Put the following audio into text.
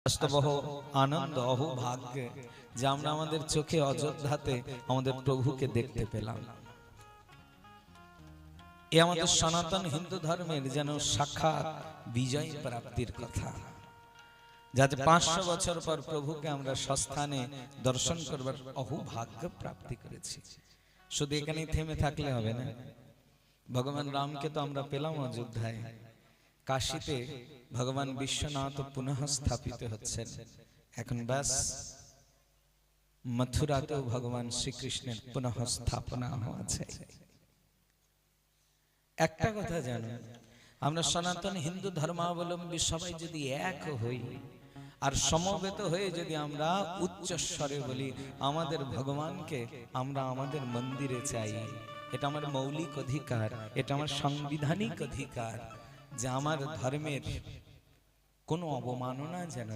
বাস্তবহ আনন্দ অহো ভাগ্য যে আমরা আমাদের চোখে অযোধ্যাতে আমাদের প্রভুকে দেখতে পেলাম। এ আমাদের সনাতন হিন্দু ধর্মের যেন সাক্ষাৎ বিজয় প্রাপ্তির কথা, যাতে 500 বছর পর প্রভুকে আমরা সস্থানে দর্শন করবার অহো ভাগ্য প্রাপ্তি করেছি। শুধু এখানেই থেমে থাকলে হবে না। ভগবান রামকে তো আমরা পেলাম অযোধ্যায়, কাশীতে ভগবান বিশ্বনাথ পুনঃ স্থাপিত হচ্ছেন। এখন ব্যাস মথুরাতেও ভগবান শ্রীকৃষ্ণের পুনঃ স্থাপনা হয়েছে। একটা কথা জানো, আমরা সনাতন হিন্দু ধর্মাবলম্বী সবাই যদি এক হই আর সমবেত হয়ে যদি আমরা উচ্চ স্বরে বলি আমাদের ভগবানকে আমরা আমাদের মন্দিরে চাই, এটা আমার মৌলিক অধিকার, এটা আমার সাংবিধানিক অধিকার যে আমার ধর্মের কোনো অবমাননা যেন না